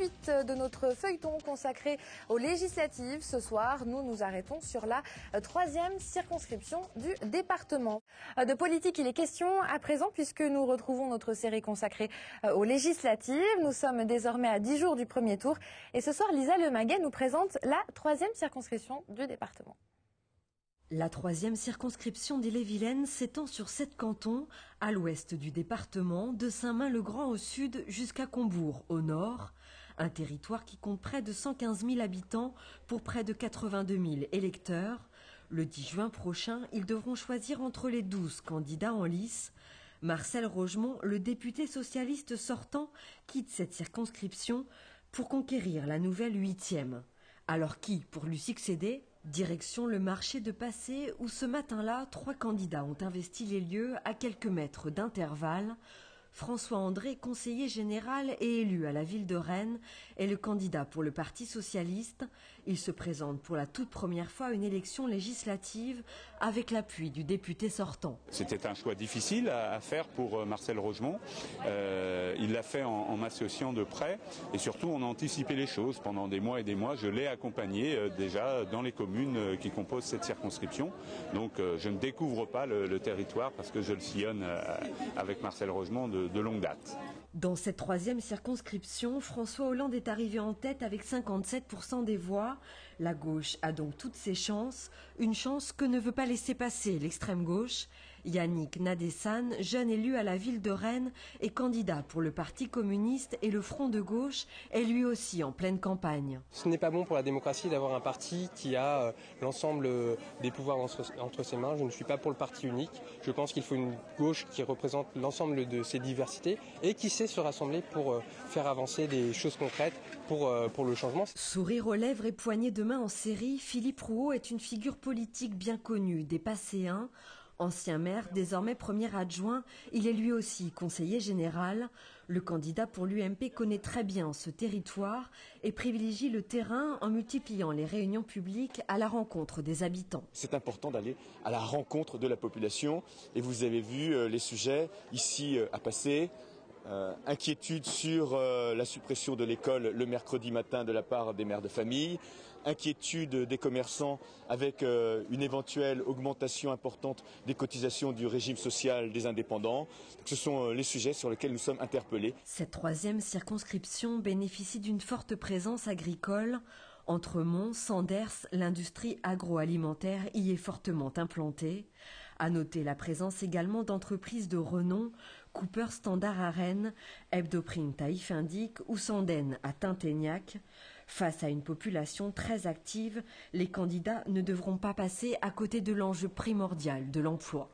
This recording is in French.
suite de notre feuilleton consacré aux législatives. Ce soir, nous nous arrêtons sur la troisième circonscription du département. De politique, il est question à présent puisque nous retrouvons notre série consacrée aux législatives. Nous sommes désormais à 10 jours du premier tour et ce soir, Lisa Lemaguet nous présente la troisième circonscription du département. La troisième circonscription d'Ille-et-Vilaine s'étend sur 7 cantons, à l'ouest du département, de Saint-Main-le-Grand au sud jusqu'à Combourg au nord. Un territoire qui compte près de 115 000 habitants pour près de 82 000 électeurs. Le 10 juin prochain, ils devront choisir entre les 12 candidats en lice. Marcel Rogemont, le député socialiste sortant, quitte cette circonscription pour conquérir la nouvelle 8e. Alors qui, pour lui succéder? Direction le marché de Passé où ce matin-là, 3 candidats ont investi les lieux à quelques mètres d'intervalle. François André, conseiller général et élu à la ville de Rennes, est le candidat pour le Parti socialiste. Il se présente pour la toute première fois à une élection législative avec l'appui du député sortant. C'était un choix difficile à faire pour Marcel Rogemont. Il l'a fait en m'associant de près et surtout on a anticipé les choses. Pendant des mois et des mois, je l'ai accompagné déjà dans les communes qui composent cette circonscription. Donc je ne découvre pas le territoire parce que je le sillonne avec Marcel Rogemont de longue date. Dans cette troisième circonscription, François Hollande est arrivé en tête avec 57% des voix. La gauche a donc toutes ses chances, une chance que ne veut pas laisser passer l'extrême gauche. Yannick Nadessan, jeune élu à la ville de Rennes et candidat pour le Parti communiste et le Front de gauche, est lui aussi en pleine campagne. Ce n'est pas bon pour la démocratie d'avoir un parti qui a l'ensemble des pouvoirs entre ses mains. Je ne suis pas pour le parti unique. Je pense qu'il faut une gauche qui représente l'ensemble de ses diversités et qui sait se rassembler pour faire avancer des choses concrètes pour le changement. Sourire aux lèvres et poignée de main en série, Philippe Rouault est une figure politique bien connue des Passéens. Ancien maire, désormais premier adjoint, il est lui aussi conseiller général. Le candidat pour l'UMP connaît très bien ce territoire et privilégie le terrain en multipliant les réunions publiques à la rencontre des habitants. C'est important d'aller à la rencontre de la population et vous avez vu les sujets ici à Passé. Inquiétude sur la suppression de l'école le mercredi matin de la part des mères de famille, inquiétude des commerçants avec une éventuelle augmentation importante des cotisations du régime social des indépendants. Ce sont les sujets sur lesquels nous sommes interpellés. Cette troisième circonscription bénéficie d'une forte présence agricole. Entre Mons, Sanders, l'industrie agroalimentaire y est fortement implantée. À noter la présence également d'entreprises de renom, Cooper Standard à Rennes, Hebdoprint à Ifindic ou Sanden à Tinténiac. Face à une population très active, les candidats ne devront pas passer à côté de l'enjeu primordial de l'emploi.